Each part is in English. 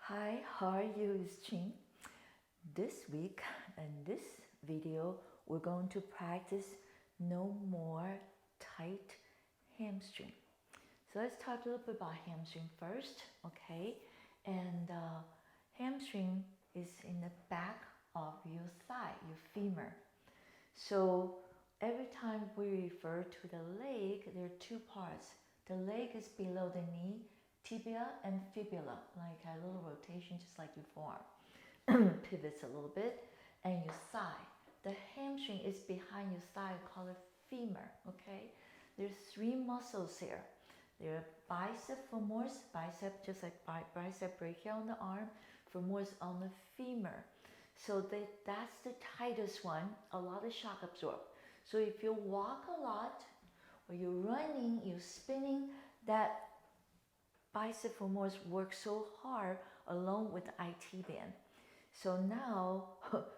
Hi, how are you? It's Ching. This week in this video, we're going to practice no more tight hamstring. So let's talk a little bit about hamstring first, okay? And hamstring is in the back of your thigh, your femur. So every time we refer to the leg, there are two parts. The leg is below the knee, tibia and fibula, like a little rotation just like your forearm. Pivots a little bit, and your thigh. The hamstring is behind your thigh, called it femur, okay? There's three muscles here. There are bicep, femoris, bicep just like bicep right here on the arm, femoris on the femur. So that's the tightest one, a lot of shock absorb. So if you walk a lot, or you're running, you're spinning, that bicep femoris works so hard along with the IT band. So now,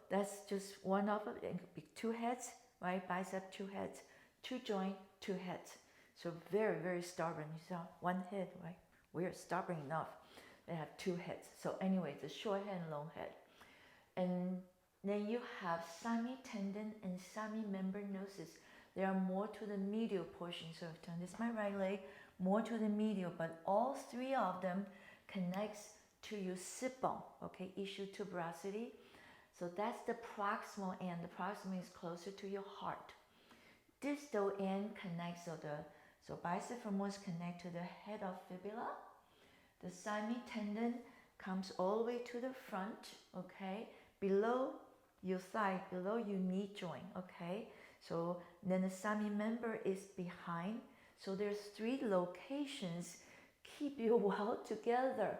that's just one of it. It could be two heads, right? Bicep, two heads, two joint, two heads. So very, very stubborn. You saw one head, right? We are stubborn enough. They have two heads. So anyway, the short head and long head. And then you have semitendon and semimembranosus. They are more to the medial portion. So if turn this my right leg, more to the medial, but all three of them connects to your sit bone, okay, ischial tuberosity. So that's the proximal end. The proximal is closer to your heart. Distal end connects so bicep femoris connect to the head of fibula. The semitendon comes all the way to the front, okay, below your thigh, below your knee joint, okay. So then the semimember is behind. So there's three locations keep you well together.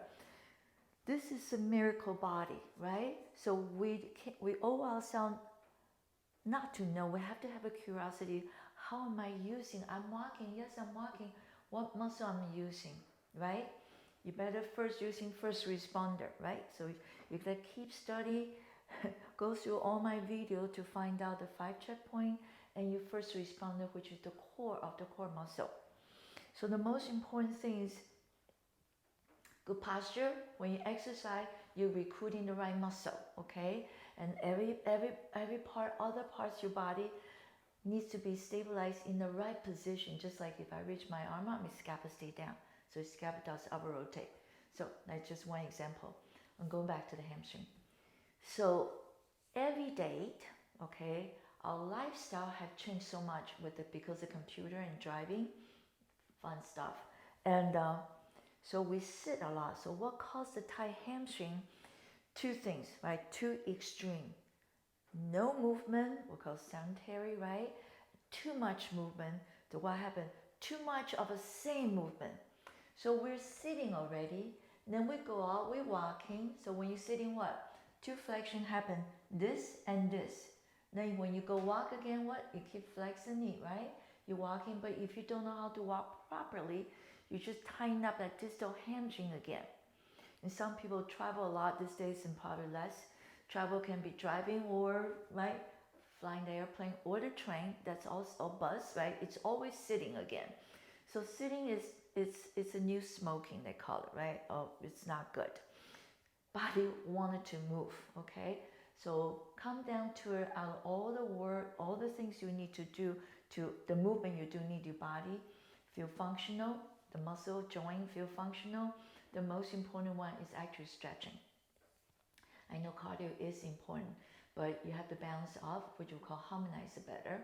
This is a miracle body, right? So we owe ourselves not to know. We have to have a curiosity. How am I using? I'm walking. Yes, I'm walking. What muscle am I using, right? You better first using first responder, right? So you gotta keep studying, go through all my video to find out the 5 checkpoint and your first responder, which is the core of the core muscle. So the most important thing is good posture. When you exercise, you're recruiting the right muscle, okay? And every part, other parts of your body needs to be stabilized in the right position. Just like if I reach my arm up, my scapula stay down. So scapula does upper rotate. So that's just one example. I'm going back to the hamstring. So every day, okay, our lifestyle have changed so much because of computer and driving, fun stuff. And so we sit a lot. So what causes the tight hamstring? Two things, right? Too extreme. No movement, we call sedentary, right? Too much movement. So what happened? Too much of the same movement. So we're sitting already. Then we go out, we're walking. So when you're sitting, what? Two flexion happen, this and this. Then when you go walk again, what? You keep flexing knee, right? You're walking, but if you don't know how to walk properly, you just tighten up that distal hamstring again. And some people travel a lot these days and probably less. Travel can be driving or, right, flying the airplane or the train. That's also a bus, right? It's always sitting again. So sitting it's a new smoking, they call it, right? Oh, it's not good. Body wanted to move, okay? So come down to it, out of all the work, all the things you need to do, to the movement you do need your body feel functional, the muscle joint feel functional. The most important one is actually stretching. I know cardio is important, but you have to balance off, which we call harmonize it better.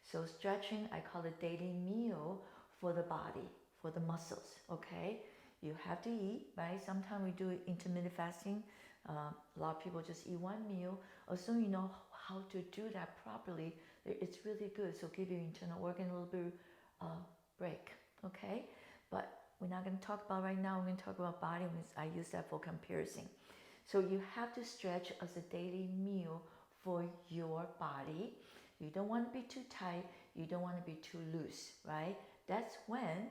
So stretching, I call it daily meal for the body, for the muscles, okay? You have to eat, right? Sometimes we do intermittent fasting. A lot of people just eat one meal. As soon as you know how to do that properly, it's really good. So give your internal organ a little bit break, okay? But we're not going to talk about right now. We're going to talk about body. I use that for comparison. So you have to stretch as a daily meal for your body. You don't want to be too tight. You don't want to be too loose, right? That's when,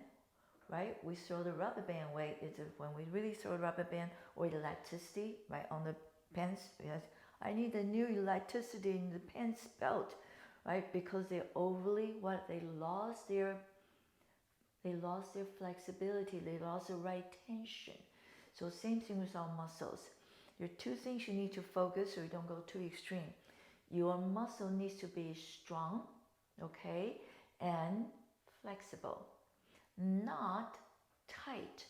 right, we throw the rubber band away. It's when we really throw the rubber band or elasticity, right, on the pants. Yes, I need a new elasticity in the pants belt, right? Because they're overly, they lost their flexibility. They lost the right tension. So same thing with our muscles. There are two things you need to focus so you don't go too extreme. Your muscle needs to be strong, okay, and flexible, not tight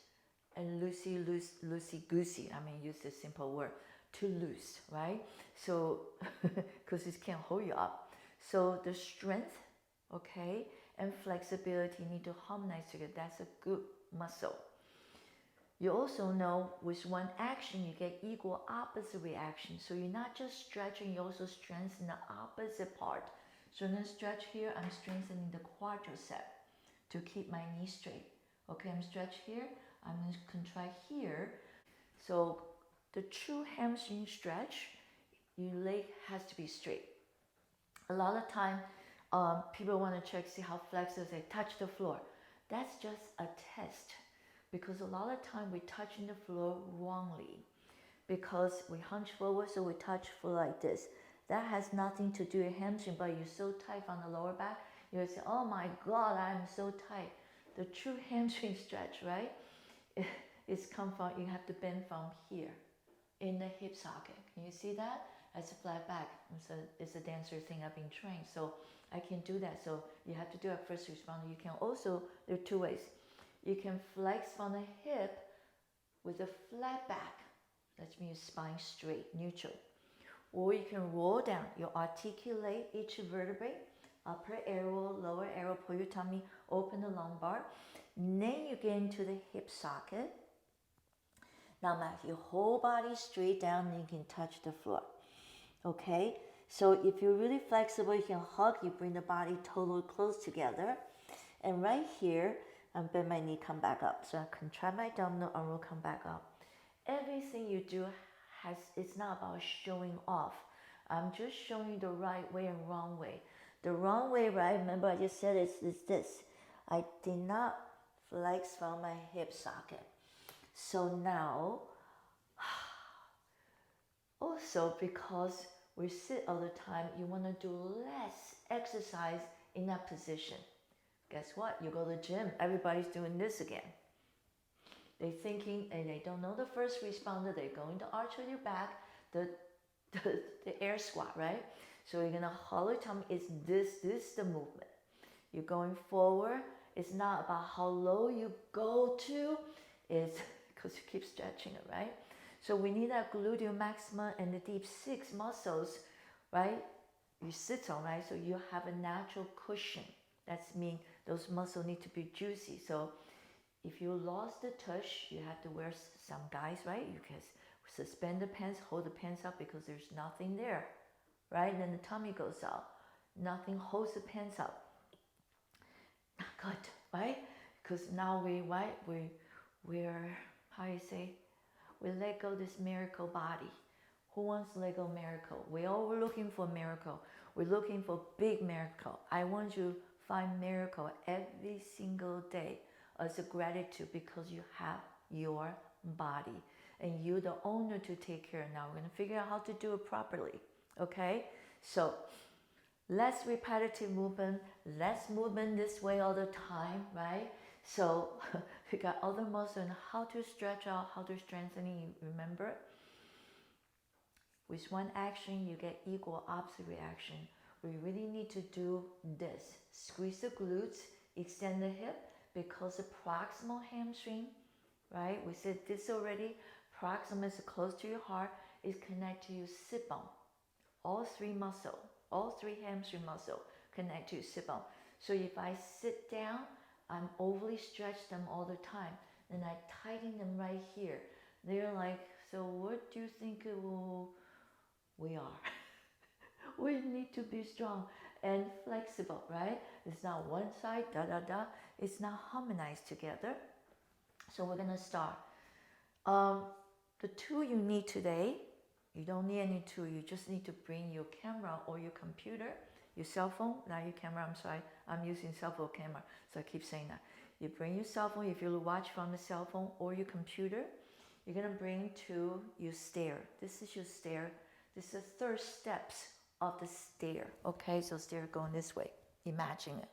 and loosey-goosey. I mean, use this simple word, too loose, right? So, because it can't hold you up. So the strength, okay, and flexibility need to harmonize together. That's a good muscle. You also know with one action, you get equal opposite reaction. So you're not just stretching, you also strengthen the opposite part. So I'm going to stretch here, I'm strengthening the quadricep to keep my knee straight. Okay, I'm stretch here, I'm going to contract here. So the true hamstring stretch, your leg has to be straight. A lot of time, people want to check, see how flexible they touch the floor. That's just a test. Because a lot of time we touching the floor wrongly. Because we hunch forward, so we touch floor like this. That has nothing to do with hamstring, but you're so tight on the lower back, you will say, oh my God, I'm so tight. The true hamstring stretch, right? It's come from, you have to bend from here, in the hip socket. Can you see that? As a flat back. It's a dancer thing I've been trained, so I can do that. So you have to do a first responder. You can also, there are two ways. You can flex from the hip with a flat back. That means spine straight, neutral. Or you can roll down. You articulate each vertebrae, upper arrow, lower arrow, pull your tummy, open the lumbar. Then you get into the hip socket. Now your whole body straight down, and you can touch the floor. Okay? So if you're really flexible, you can hug, you bring the body totally close together. And right here, and bend my knee, come back up. So I contract my abdominal, arm will come back up. Everything you do it's not about showing off. I'm just showing you the right way and wrong way. The wrong way, right? Remember I just said is this. I did not flex from my hip socket. So now, also because we sit all the time, you want to do less exercise in that position. Guess what? You go to the gym, everybody's doing this again. They're thinking, and they don't know the first responder, they're going to arch with your back, the air squat, right? So you're going to hollow your tummy. It's this the movement. You're going forward. It's not about how low you go to, it's because you keep stretching it, right? So we need that gluteal maxima and the deep six muscles, right? You sit on, right? So you have a natural cushion. That's mean those muscles need to be juicy. So if you lost the tush, you have to wear some guys, right? You can suspend the pants, hold the pants up because there's nothing there, right? Then the tummy goes out. Nothing holds the pants up. Not good, right? Because now we're how you say, we let go this miracle body. Who wants to let go miracle? We're looking for miracle. We're looking for big miracle. I want you to find miracle every single day as a gratitude because you have your body and you're the owner to take care of. Now we're going to figure out how to do it properly. Okay? So less repetitive movement, less movement this way all the time, right? So we got other muscles and how to stretch out, how to strengthen it, remember? With one action, you get equal opposite reaction. We really need to do this. Squeeze the glutes, extend the hip, because the proximal hamstring, right? We said this already. Proximal is close to your heart, is connected to your sit bone. All three hamstring muscles connect to your sit bone. So if I sit down, I'm overly stretched them all the time. Then I tighten them right here. They're like, so what do you think we are? We need to be strong and flexible, right? It's not one side, It's not harmonized together. So we're gonna start. The tool you need today, you don't need any tool. You just need to bring your camera or your computer, your cell phone, not your camera, I'm sorry. I'm using cell phone camera, so I keep saying that. You bring your cell phone, if you watch from the cell phone or your computer, you're gonna bring to your stair. This is your stair. This is the third steps of the stair, okay? So stair going this way, imagine it.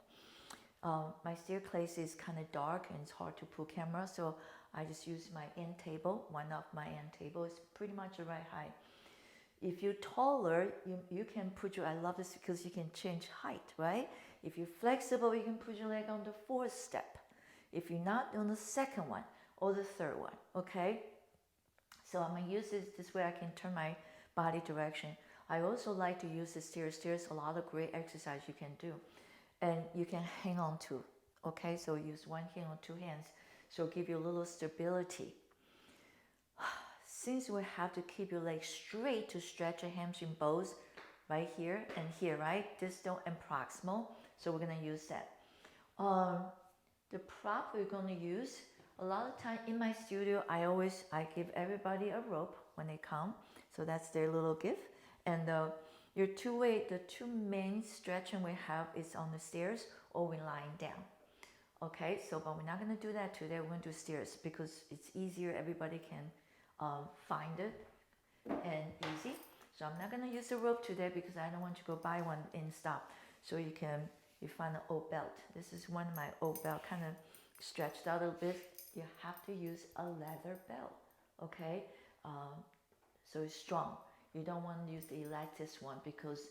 My staircase is kind of dark and it's hard to pull camera, so I just use my end table. One of my end table is pretty much the right height. If you're taller, you can put your, I love this because you can change height, right? If you're flexible, you can put your leg on the fourth step. If you're not, on the second one or the third one, okay? So I'm gonna use this way I can turn my body direction. I also like to use the stairs. There's a lot of great exercise you can do. And you can hang on to, okay? So use one hand or two hands. So give you a little stability. Since we have to keep your legs straight to stretch your hamstring both right here and here, right? Distal and proximal. So we're gonna use that. The prop we're gonna use, a lot of time in my studio, I give everybody a rope when they come. So that's their little gift. And the two main stretching we have is on the stairs or we're lying down. Okay, so but we're not gonna do that today. We're gonna do stairs because it's easier. Everybody can find it and easy. So I'm not gonna use the rope today because I don't want you to go buy one and stop. So you find an old belt. This is one of my old belt, kind of stretched out a little bit. You have to use a leather belt, okay? So it's strong. You don't want to use the elastic one because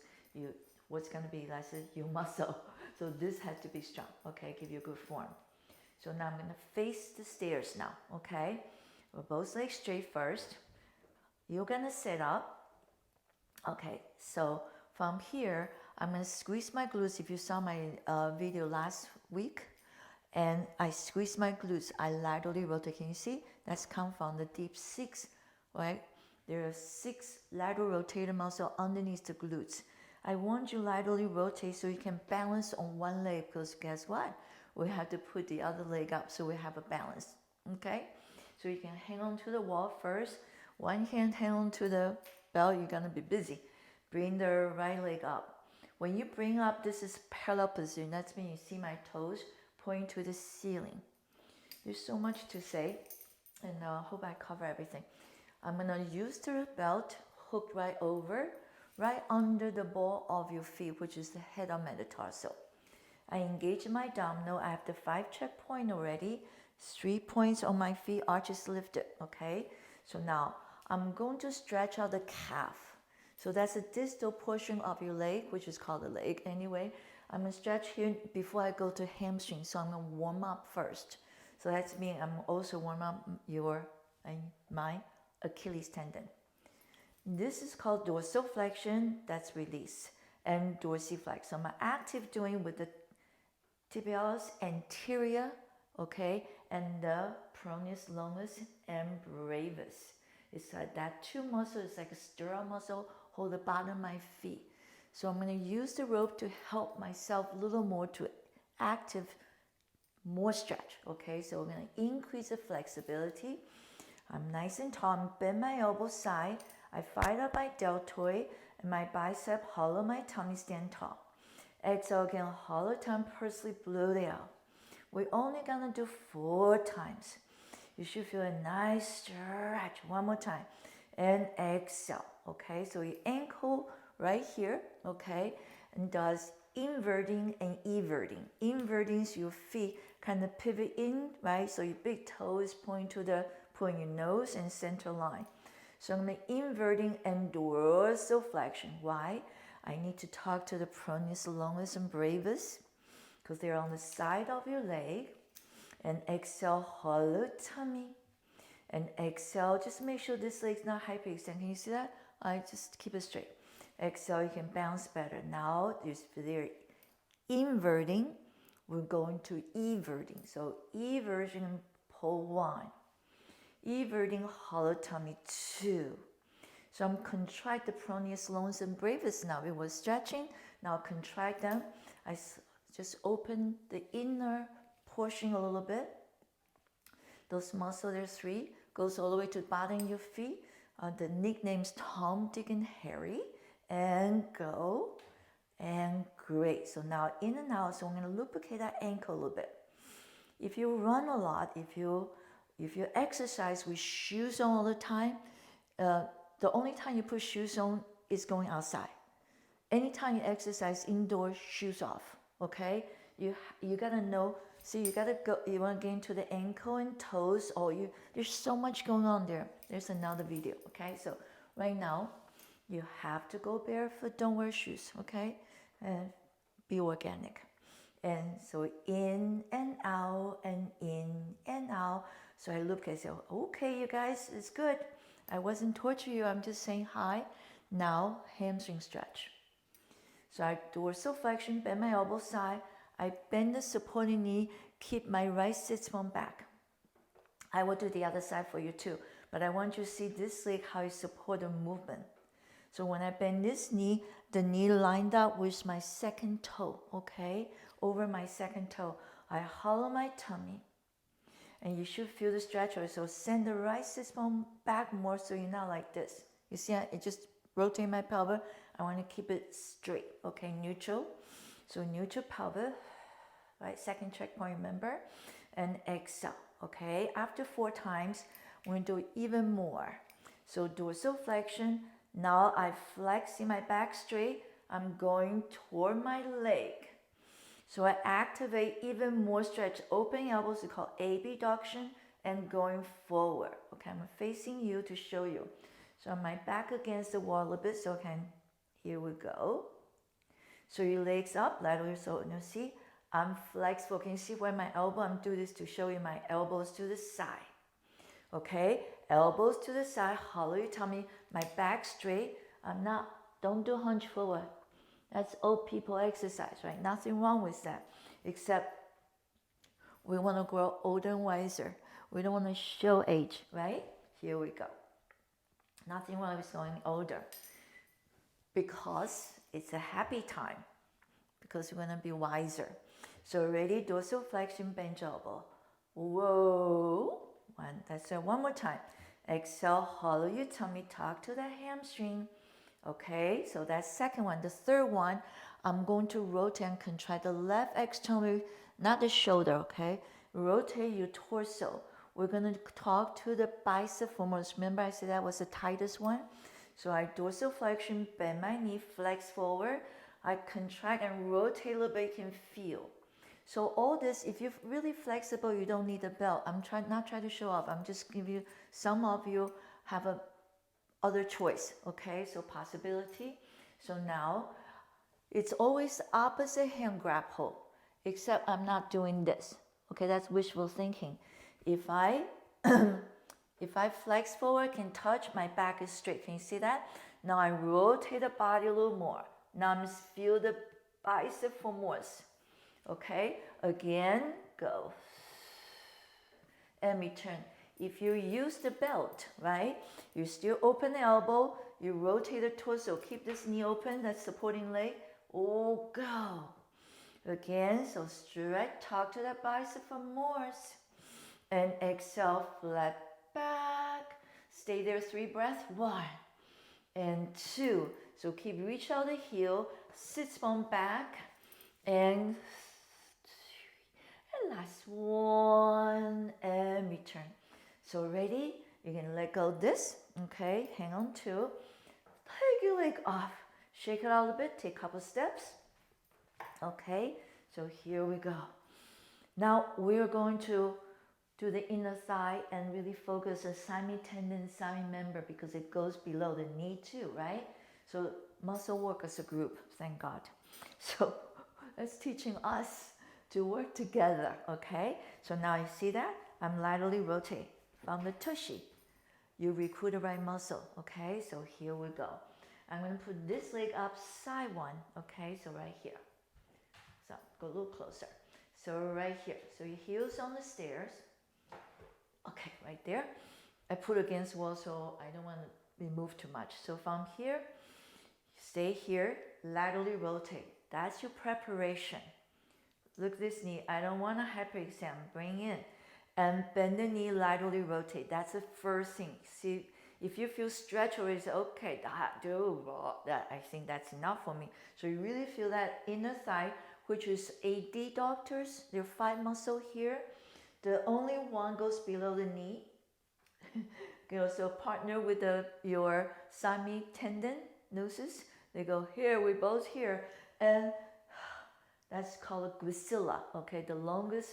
what's going to be elastic? Your muscle. So this has to be strong, okay? Give you a good form. So now I'm going to face the stairs now, okay? We're both legs straight first. You're going to sit up. Okay, so from here, I'm going to squeeze my glutes. If you saw my video last week, and I squeeze my glutes, I laterally rotate. Can you see? That's come from the deep six, right? There are 6 lateral rotator muscles underneath the glutes. I want you laterally rotate so you can balance on one leg because guess what? We have to put the other leg up so we have a balance, okay? So you can hang on to the wall first. One hand hang on to the belt, you're gonna be busy. Bring the right leg up. When you bring up, this is parallel position. That means you see my toes pointing to the ceiling. There's so much to say, and I hope I cover everything. I'm gonna use the belt hooked right over, right under the ball of your feet, which is the head of metatarsal. I engage my abdominal. I have the 5 checkpoint already. 3 points on my feet, arches lifted, okay? So now I'm going to stretch out the calf. So that's the distal portion of your leg, which is called the leg anyway. I'm gonna stretch here before I go to hamstring. So I'm gonna warm up first. So that's me. I'm also warm up my Achilles tendon. This is called dorsiflexion, that's release, and dorsiflex. So I'm active doing with the tibialis anterior, okay, and the Peroneus, longus, and brevis. It's like that 2 muscles, it's like a stirrup muscle, hold the bottom of my feet. So I'm going to use the rope to help myself a little more to active, more stretch, okay? So we're going to increase the flexibility. I'm nice and tall, bend my elbow side. I fight up my deltoid and my bicep, hollow my tummy, stand tall. Exhale again, hollow tongue, pursely blow it out. We're only gonna do 4 times. You should feel a nice stretch. One more time. And exhale, okay? So your ankle right here, okay? And does inverting and everting. Inverting is your feet kind of pivot in, right? So your big toe is pointing your nose and center line. So I'm going to inverting and dorsiflexion. Why? I need to talk to the Peroneus, longus, and brevis because they're on the side of your leg. And exhale, hollow tummy. And exhale, just make sure this leg's not hyperextended. Can you see that? I just keep it straight. Exhale, you can bounce better. Now, they're inverting. We're going to everting. So everting, pull 1. Everting, hollow tummy 2. So I'm contract the Peroneus, longus, and brevis now. We were stretching. Now contract them. I just open the inner portion a little bit. Those muscles, there's 3. Goes all the way to the bottom of your feet. The nicknames Tom, Dick, and Harry. And go. And great. So now in and out. So I'm going to lubricate that ankle a little bit. If you run a lot, if you exercise with shoes on all the time, the only time you put shoes on is going outside. Anytime you exercise indoors, shoes off, okay? You gotta know see, you gotta go, you wanna get into the ankle and toes, there's so much going on there. There's another video, okay? So right now, you have to go barefoot, don't wear shoes, okay? And be organic. And so in and out and in and out. So I look, I say, okay, you guys, it's good. I wasn't torturing you, I'm just saying hi. Now, hamstring stretch. So I dorsal flexion, bend my elbow side. I bend the supporting knee, keep my right sits bone back. I will do the other side for you too, but I want you to see this leg, how you support the movement. So when I bend this knee, the knee lined up with my second toe, okay? Over my second toe. I hollow my tummy. And you should feel the stretch. So send the right sit bone back more so you're not like this. You see, it just rotate my pelvis. I want to keep it straight, okay? Neutral. So neutral pelvis, right? Second checkpoint, remember? And exhale, okay? After 4 times, we're going to do even more. So dorsal flexion. Now I flex in my back straight. I'm going toward my leg. So I activate even more stretch. Opening elbows, we call abduction, and going forward. Okay, I'm facing you to show you. So my back against the wall a little bit. So here we go. So your legs up, lateral. So you see, I'm flexible. Can you see where my elbow? I'm doing this to show you my elbows to the side. Okay, elbows to the side, hollow your tummy, my back straight. Don't do hunch forward. That's old people exercise, right? Nothing wrong with that, except we want to grow older and wiser. We don't want to show age, right? Here we go. Nothing wrong with going older, because it's a happy time, because we're going to be wiser. So ready, dorsal flexion, bend elbow. Whoa. That's it. One more time. Exhale, hollow your tummy, talk to the hamstring. Okay, so that's second one. The third one, I'm going to rotate and contract the left external, not the shoulder, okay? Rotate your torso. We're going to talk to the biceps femoris. Remember I said that was the tightest one? So I dorsal flexion, bend my knee, flex forward. I contract and rotate a little bit, you can feel. So all this, if you're really flexible, you don't need a belt. I'm not trying to show off. I'm just giving you, some of you have a other choice, okay? So possibility. So now, it's always opposite hand grab hold, except I'm not doing this. Okay, that's wishful thinking. If I flex forward, can touch, my back is straight. Can you see that? Now I rotate the body a little more. Now I'm just feel the biceps femoris. Okay, again, go. And return. If you use the belt, right, you still open the elbow, you rotate the torso, keep this knee open, that supporting leg, go. Again, so stretch, talk to that bicep femoris. And exhale, flat back. Stay there, 3 breaths, 1 and 2. So keep reach out the heel, sit bone back, and last 1, and return. So ready? You can let go this, okay? Hang on to. Take your leg off. Shake it out a little bit. Take a couple steps. Okay, so here we go. Now we're going to do the inner thigh and really focus on semi tendon, semi member, because it goes below the knee too, right? So muscle work as a group, thank God. So that's teaching us to work together, okay? So now you see that? I'm laterally rotate from the tushy. You recruit the right muscle, okay? So here we go. I'm going to put this leg up, side one, okay? So right here. So go a little closer. So right here. So your heels on the stairs. Okay, right there. I put against the wall so I don't want to be moved too much. So from here, stay here, laterally rotate. That's your preparation. Look this knee. I don't want a hyperextend. Bring in. And bend the knee, laterally rotate. That's the first thing. See, if you feel stretch or it's okay, I think that's enough for me. So you really feel that inner thigh, which is adductors. There are 5 muscles here. The only one goes below the knee. So partner with your semi tendon, hallucis. They go here, we both here. And that's called a gracilla, okay? The longest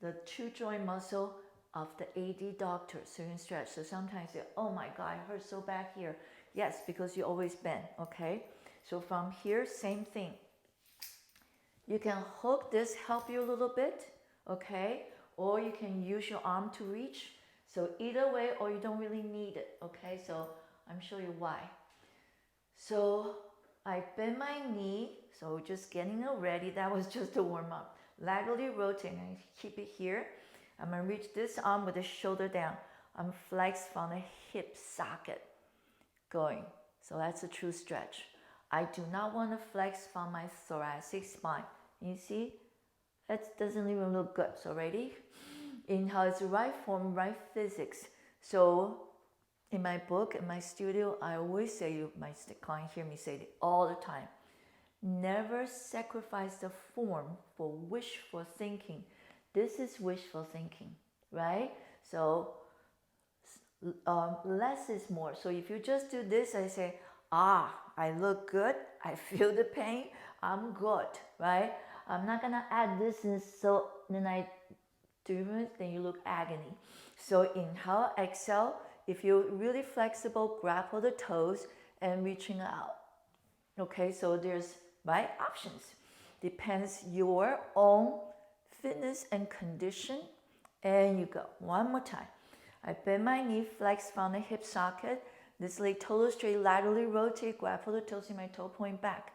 the true joint muscle of the adductors. So you can stretch. So sometimes you say, oh my God, it hurts so bad here. Yes, because you always bend, okay? So from here, same thing. You can hook this, help you a little bit, okay? Or you can use your arm to reach. So either way, or you don't really need it, okay? So I'm showing you why. So I bend my knee, so just getting it ready. That was just a warm up. Laterally rotating, I keep it here. I'm gonna reach this arm with the shoulder down. I'm flexed from the hip socket going. So that's a true stretch. I do not want to flex from my thoracic spine. You see, that doesn't even look good. So ready? Inhale, it's right form, right physics. So in my book, in my studio, I always say, my client hear me say it all the time, never sacrifice the form for wishful thinking. This is wishful thinking, right? So less is more. So if you just do this, I say, I look good, I feel the pain, I'm good, right? I'm not gonna add this, and so then I do it, then you look agony. So inhale, exhale. If you're really flexible, grapple the toes and reaching out. Okay, so there's right options. Depends your own fitness and condition. And you go. One more time. I bend my knee, flex from the hip socket. This leg total straight, laterally rotate, grapple the toes in my toe point back.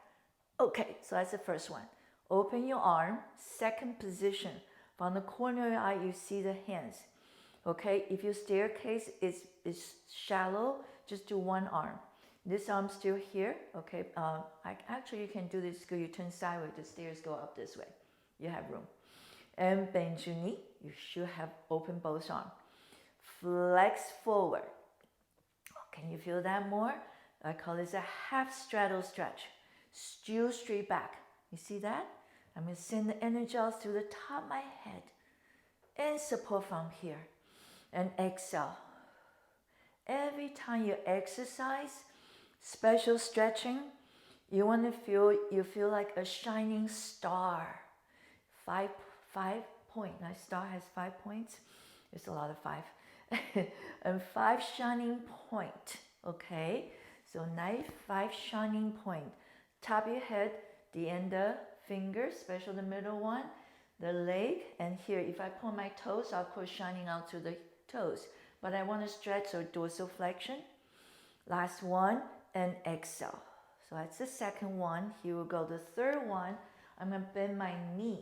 Okay, so that's the first one. Open your arm, second position. From the corner of your eye, you see the hands. Okay, if your staircase is shallow, just do one arm. This arm still here. Okay, actually you can do this because you turn sideways, the stairs go up this way. You have room. And bend your knee. You should have open both arms. Flex forward. Can you feel that more? I call this a half straddle stretch. Still straight back. You see that? I'm going to send the energy out through the top of my head and support from here. And exhale. Every time you exercise, special stretching, you want to feel like a shining star. Five point. Now star has 5 points. There's a lot of 5. And 5 shining point. Okay. So nice 5 shining point. Top of your head, the end of fingers, especially the middle one, the leg, and here if I pull my toes, I'll put shining out to the toes. But I want to stretch, so dorsiflexion. Last one, and exhale. So that's the second one. Here we go. The third one, I'm going to bend my knee.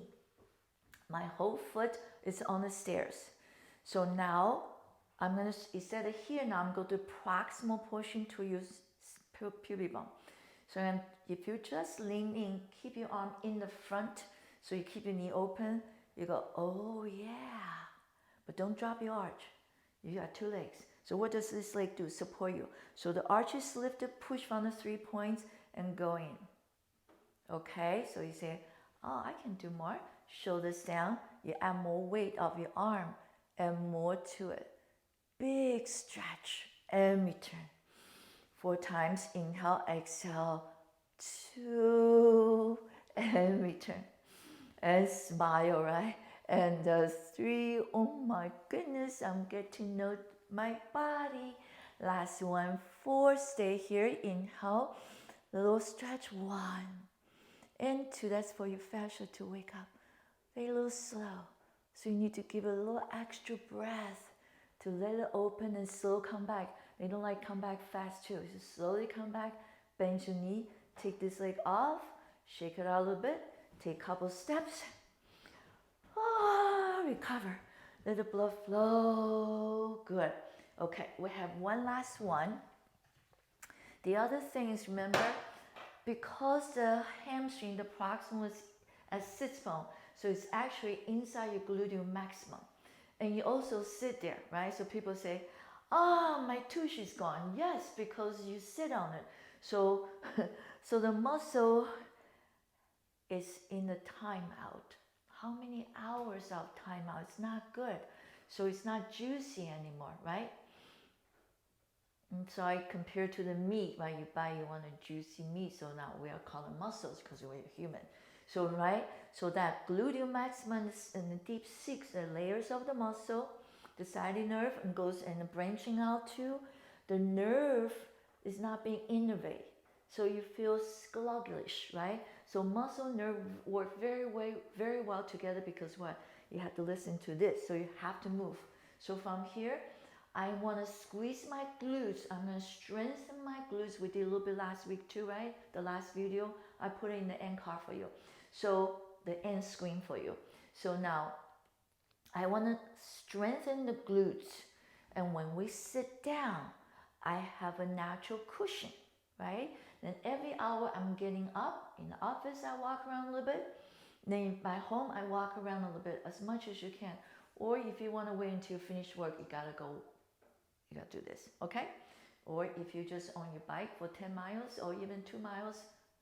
My whole foot is on the stairs. So now I'm going to, instead of here, now I'm going to proximal portion to your pubic bone. So if you just lean in, keep your arm in the front, so you keep your knee open, you go, oh yeah. But don't drop your arch. You got 2 legs. So what does this leg do? Support you. So the arch is lifted, push from the 3 points, and go in. Okay, so you say, oh, I can do more. Shoulders down. You add more weight of your arm and more to it. Big stretch and return. 4 times. Inhale, exhale. 2 and return. And smile, right? And 3, oh my goodness, I'm getting to know my body. Last one, 4, stay here. Inhale, little stretch. 1 and 2. That's for your fascia to wake up. Very little slow. So you need to give it a little extra breath to let it open and slow come back. They don't like come back fast too. So slowly come back, bend your knee, take this leg off, shake it out a little bit, take a couple steps. Recover. Let the blood flow. Good. Okay, we have one last one. The other thing is, remember, because the hamstring, the proximal is at sits bone, so it's actually inside your gluteus maximum. And you also sit there, right? So people say, my tush is gone. Yes, because you sit on it. So, so the muscle is in the timeout. How many hours of timeout? It's not good. So it's not juicy anymore, right? And so I compare to the meat, right? You want a juicy meat, so now we are calling muscles because we're human. So, right, so that gluteus maximus and the deep six, the layers of the muscle, the sciatic nerve, and goes and branching out to the nerve is not being innervated. So you feel sluggish, right? So muscle and nerve work very well together because what? You have to listen to this. So you have to move. So from here, I want to squeeze my glutes. I'm going to strengthen my glutes. We did a little bit last week too, right? The last video, I put it in the end card for you. So the end screen for you. So now, I want to strengthen the glutes. And when we sit down, I have a natural cushion, right? Then every hour I'm getting up. In the office, I walk around a little bit. Then by home, I walk around a little bit as much as you can. Or if you want to wait until you finish work, you gotta do this, okay? Or if you're just on your bike for 10 miles or even 2 miles,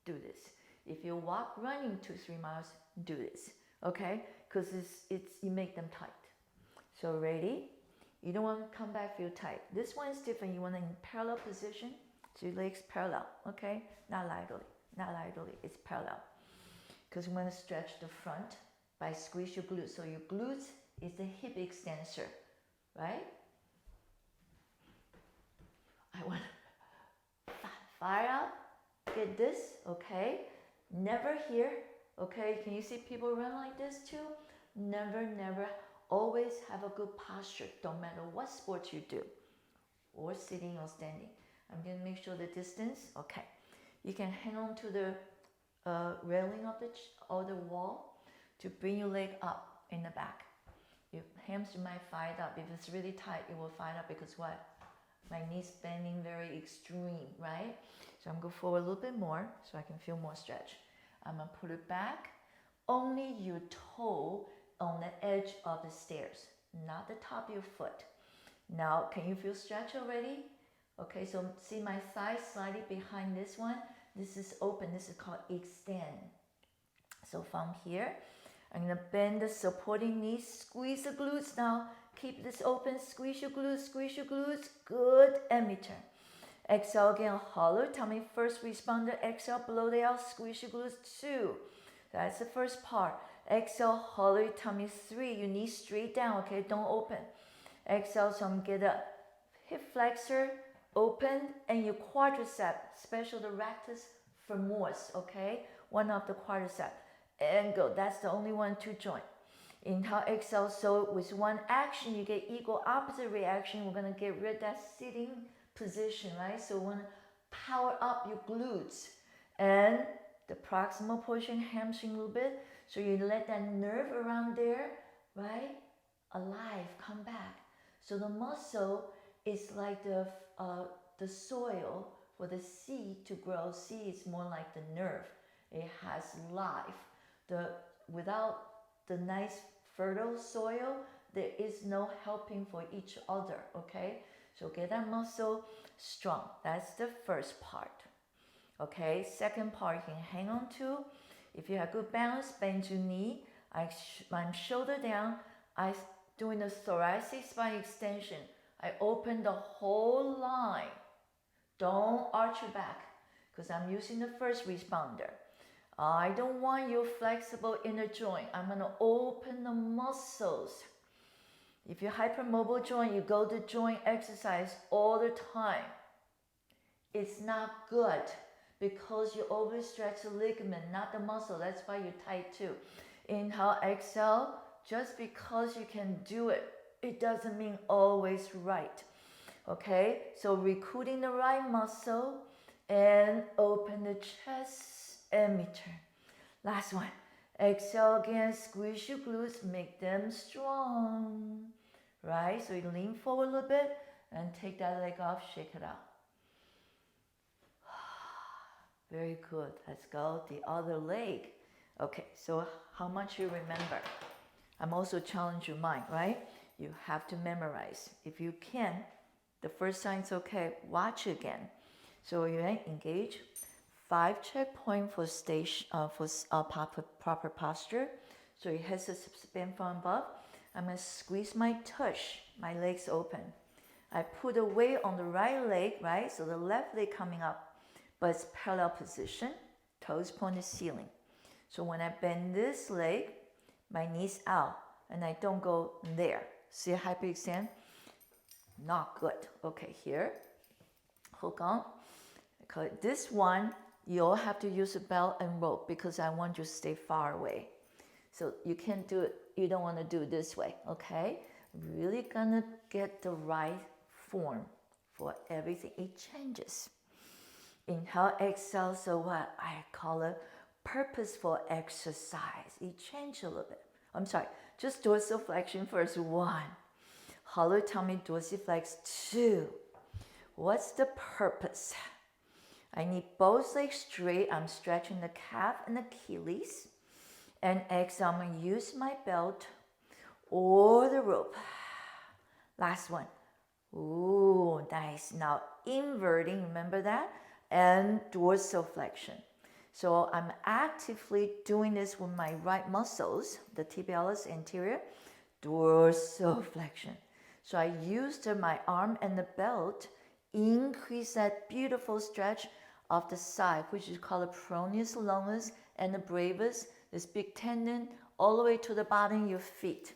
do this. If you walk running 2-3 miles, do this, okay? Because you make them tight. So ready? You don't want to come back feel tight. This one is different. You want it in parallel position. So your legs parallel, okay? Not laterally, it's parallel. Because you want to stretch the front by squeeze your glutes. So your glutes is the hip extensor, right? I want to fire up, get this, okay? Never here, okay? Can you see people run like this too? Never, always have a good posture, don't matter what sport you do, or sitting or standing. I'm going to make sure the distance, okay. You can hang on to the railing of the wall to bring your leg up in the back. Your hamstring might fire up. If it's really tight, it will fire up because what? My knees bending very extreme, right? So I'm going to go forward a little bit more so I can feel more stretch. I'm going to put it back. Only your toe on the edge of the stairs, not the top of your foot. Now, can you feel stretch already? Okay, so see my thigh slightly behind this one. This is open. This is called extend. So from here, I'm going to bend the supporting knees, squeeze the glutes now. Keep this open, squeeze your glutes, good, and return. Exhale again, hollow tummy, first responder, exhale, blow it out, squeeze your glutes, 2. That's the first part. Exhale, hollow tummy, 3, your knees straight down, okay, don't open. Exhale, some get up, hip flexor, open, and your quadricep, especially the rectus femoris, okay, one of the quadricep, and go. That's the only one to join. Inhale, exhale. So with one action, you get equal opposite reaction. We're gonna get rid of that sitting position, right? So we wanna power up your glutes and the proximal portion, hamstring a little bit. So you let that nerve around there, right, alive, come back. So the muscle is like the soil for the seed to grow. Seed is more like the nerve. It has life. Without the nice fertile soil, there is no helping for each other, okay? So get that muscle strong. That's the first part. Okay, second part you can hang on to. If you have good balance, bend your knee. I'm shoulder down. I'm doing the thoracic spine extension. I open the whole line. Don't arch your back because I'm using the first responder. I don't want your flexible inner joint. I'm going to open the muscles. If you're hypermobile joint, you go to joint exercise all the time. It's not good because you overstretch the ligament, not the muscle. That's why you're tight too. Inhale, exhale. Just because you can do it, it doesn't mean always right. Okay, so recruiting the right muscle and open the chest and return. Last one. Exhale again, squeeze your glutes, make them strong. Right, so you lean forward a little bit and take that leg off, shake it out. Very good. Let's go the other leg. Okay, so how much you remember? I'm also challenging your mind, right? You have to memorize. If you can, the first time it's okay, watch again. So you engage. 5 checkpoints for stage proper posture. So your head suspend from above. I'm going to squeeze my tush, my legs open. I put the weight on the right leg, right? So the left leg coming up, but it's parallel position. Toes point to ceiling. So when I bend this leg, my knee's out and I don't go there. See a hyperextend? Not good. Okay, here, hook on. This one, you'll have to use a belt and rope because I want you to stay far away. So you can't do it, you don't want to do it this way, okay? Really gonna get the right form for everything. It changes. Inhale, exhale, so what I call it purposeful exercise. It changes a little bit. I'm sorry, just dorsiflexion first, 1. Hollow tummy, dorsiflex, 2. What's the purpose? I need both legs straight. I'm stretching the calf and Achilles. And exhale, I'm going to use my belt or the rope. Last one. Ooh, nice. Now inverting, remember that? And dorsiflexion. So I'm actively doing this with my right muscles, the tibialis anterior, dorsiflexion. So I used my arm and the belt, increase that beautiful stretch of the side, which is called the Peroneus, longus, and the brevis, this big tendon, all the way to the bottom of your feet.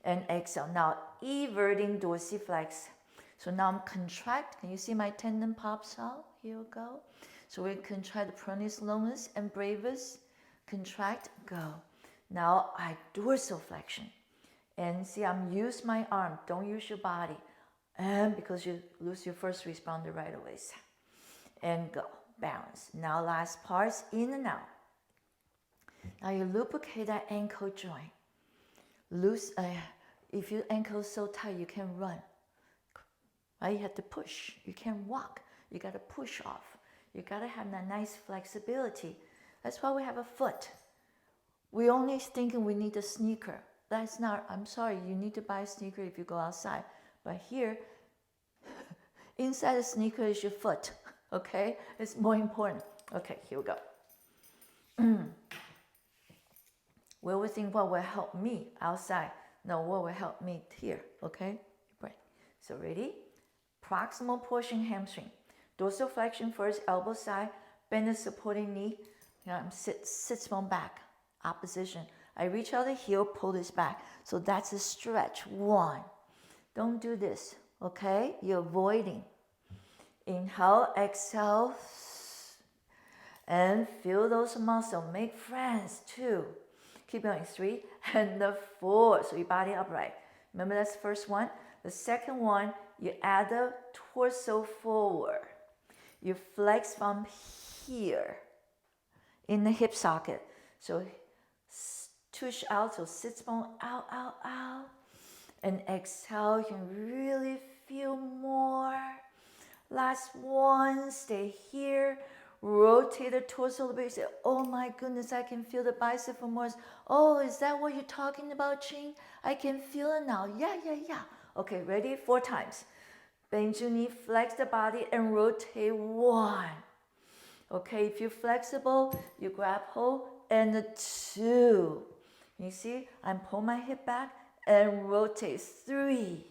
And exhale. Now everting dorsiflex. So now I'm contract. Can you see my tendon pops out? Here we go. So we contract the Peroneus, longus, and brevis. Contract, go. Now I dorsiflexion. And see, I'm use my arm. Don't use your body. And because you lose your first responder right away. And go. Balance. Now last parts, in and out. Now you lubricate that ankle joint. Loose. If your ankle is so tight, you can't run. Right? You have to push. You can't walk. You got to push off. You got to have that nice flexibility. That's why we have a foot. We only thinking we need a sneaker. That's not, I'm sorry, you need to buy a sneaker if you go outside. But here, inside the sneaker is your foot. Okay? It's more important. Okay, here we go. Where we think what will help me outside. No, what will help me here. Okay? Right. So ready? Proximal portion hamstring. Dorsiflexion first, elbow side, bend the supporting knee. I'm sit bone back, opposition. I reach out the heel, pull this back. So that's a stretch. 1. Don't do this, okay? You're avoiding. Inhale, exhale, and feel those muscles. Make friends. 2. Keep going. 3 and the 4. So your body upright. Remember that's the first one. The second one, you add the torso forward. You flex from here in the hip socket. So tush out, so sits bone out, out, out. And exhale, you can really feel more. Last one, stay here. Rotate the torso a little bit. You say, oh my goodness, I can feel the bicep femoris. Oh, is that what you're talking about, Ching? I can feel it now. Yeah. Okay, ready? 4 times. Bend your knee, flex the body, and rotate. 1. Okay, if you're flexible, you grab hold, and the 2. You see, I'm pulling my hip back and rotate. 3.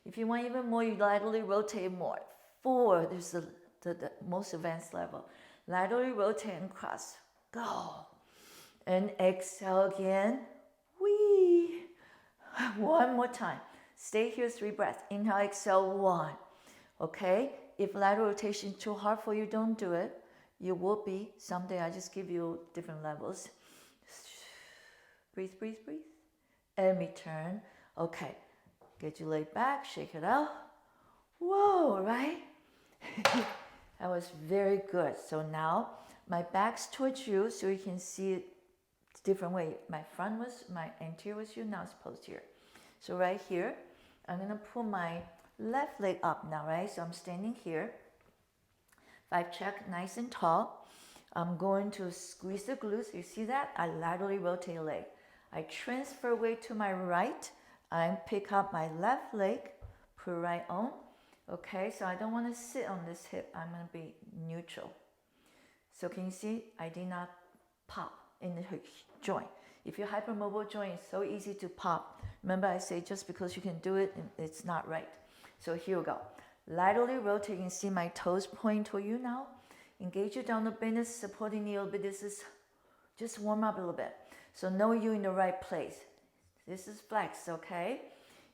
If you want even more, you laterally rotate more. 4, there's the most advanced level. Laterally rotate and cross. Go. And exhale again. Whee. 1 more time. Stay here 3 breaths. Inhale, exhale, 1. Okay? If lateral rotation is too hard for you, don't do it. You will be. Someday I just give you different levels. Breathe. And return. Okay. Get your leg back. Shake it out. Whoa, right? That was very good. So now my back's towards you so you can see it different way. My anterior was you, now it's posterior. So right here, I'm gonna pull my left leg up now, right? So I'm standing here. 5 check, nice and tall. I'm going to squeeze the glutes. You see that? I laterally rotate a leg. I transfer weight to my right. I pick up my left leg, put right on. Okay, so I don't want to sit on this hip. I'm going to be neutral. So can you see? I did not pop in the joint. If you're hypermobile joint, it's so easy to pop. Remember I say just because you can do it, it's not right. So here we go. Laterally rotate. You can see my toes pointing toward you now. Engage your downward bend, supporting knee a little bit. This is Just warm up a little bit. So know you're in the right place. This is flex, okay?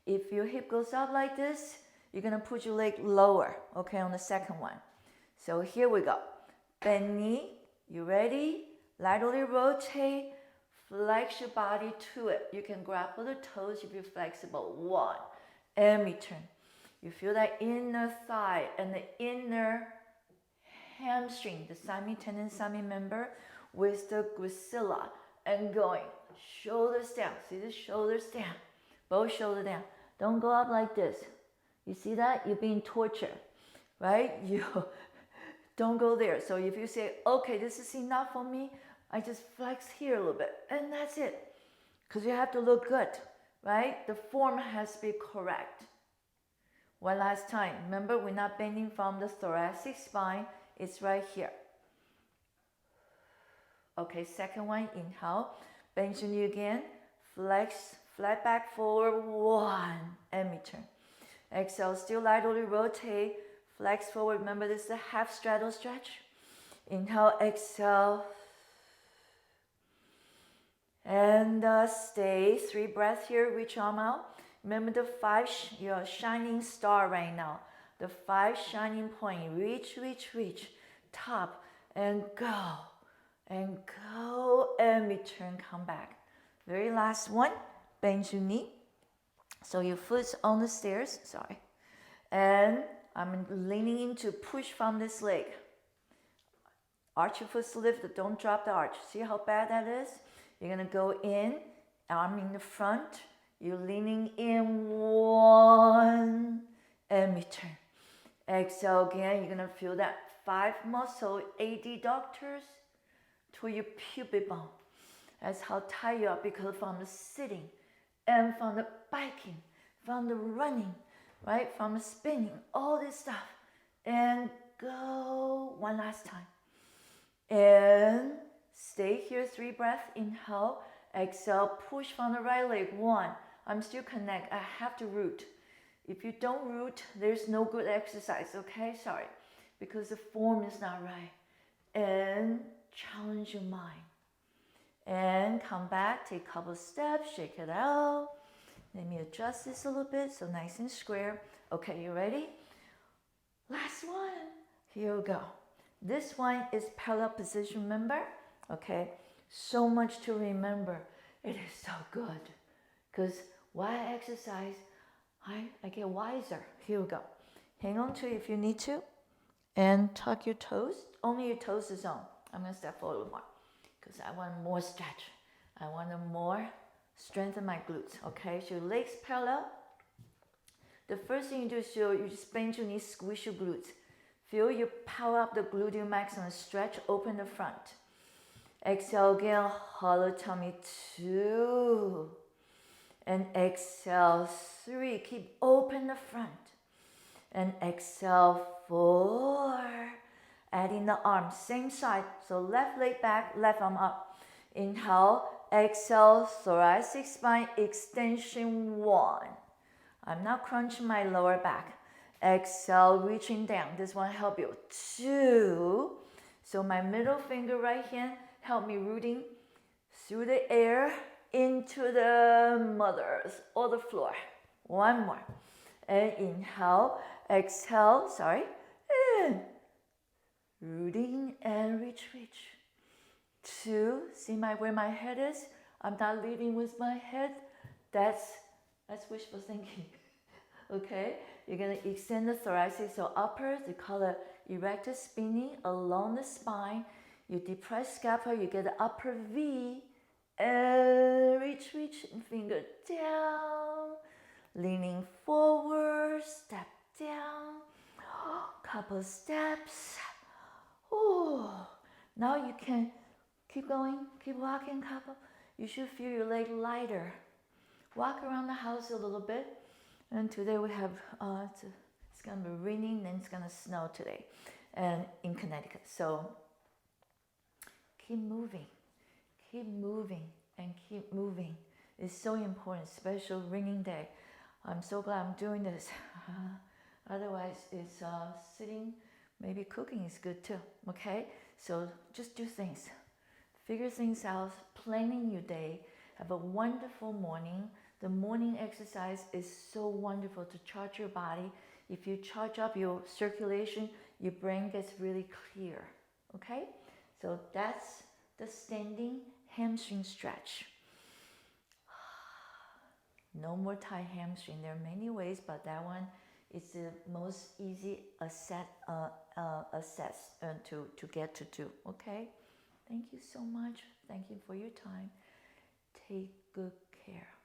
If your hip goes up like this, you're gonna put your leg lower, okay, on the second one. So here we go. Bend knee, you ready? Laterally rotate, flex your body to it. You can grapple the toes if you're flexible. 1, and return. You feel that inner thigh and the inner hamstring, the semi-tendon, semi-member with the gracilia, and going. Shoulders down. See the shoulders down. Both shoulders down. Don't go up like this. You see that? You're being tortured, right? You don't go there. So if you say, okay, this is enough for me, I just flex here a little bit, and that's it. Because you have to look good, right? The form has to be correct. One last time. Remember, we're not bending from the thoracic spine. It's right here. Okay, second one, inhale. Bend your knee again. Flex, flat back forward. 1, and return. Exhale, still laterally rotate. Flex forward. Remember, this is a half straddle stretch. Inhale, exhale. And stay. 3 breaths here. Reach arm out. Remember the 5, your shining star right now. The 5 shining point. Reach, reach, reach. Top. And go. And go. And return. Come back. Very last one. Bend your knee. So your foot's on the stairs. Sorry. And I'm leaning in to push from this leg. Arch your foot lift. Don't drop the arch. See how bad that is? You're going to go in. Arm in the front. You're leaning in. 1, and return. Exhale again. You're going to feel that 5 muscle adductors to your pubic bone. That's how tight you are, because from the sitting and from the biking, from the running, right? From the spinning, all this stuff. And go. One last time. And stay here. 3 breaths. Inhale. Exhale. Push from the right leg. 1. I'm still connect. I have to root. If you don't root, there's no good exercise, okay? Sorry. Because the form is not right. And challenge your mind. And come back. Take a couple steps. Shake it out. Let me adjust this a little bit so nice and square. Okay, you ready? Last one. Here we go. This one is parallel position, remember? Okay, so much to remember. It is so good. Because while I exercise, I get wiser. Here we go. Hang on to it if you need to. And tuck your toes. Only your toes is on. I'm going to step forward a little more. Because I want more stretch. I want to more strengthen my glutes. Okay, so your legs parallel. The first thing you do is you just bend your knees, squish your glutes. Feel you power up the gluteal maximum, stretch, open the front. Exhale again, hollow tummy, 2. And exhale, 3. Keep open the front. And exhale, 4. Adding the arm, same side. So left leg back, left arm up. Inhale, exhale, thoracic spine extension, 1. I'm not crunching my lower back. Exhale, reaching down. This one help you. 2. So my middle finger, right hand, help me rooting through the air into the mother earth or the floor. 1 more. And inhale, exhale, sorry. And rooting and reach, reach. 2. See where my head is? I'm not leading with my head. That's wishful thinking. Okay? You're going to extend the thoracic, so upper, they call it erector spinae along the spine. You depress scapula, you get the upper V, and reach, and finger down. Leaning forward, step down. Couple steps. Ooh. Now you can keep going, keep walking, couple. You should feel your leg lighter. Walk around the house a little bit. And today we have, it's going to be raining and it's going to snow today and in Connecticut. So keep moving, and keep moving. It's so important, special raining day. I'm so glad I'm doing this. Otherwise, it's sitting, maybe cooking is good too, okay? So just do things. figure things out, planning your day. Have a wonderful morning. The morning exercise is so wonderful to charge your body. If you charge up your circulation, your brain gets really clear. Okay? So that's the standing hamstring stretch. No more tight hamstring. There are many ways, but that one is the most easy to get to do. Okay? Thank you so much. Thank you for your time. Take good care.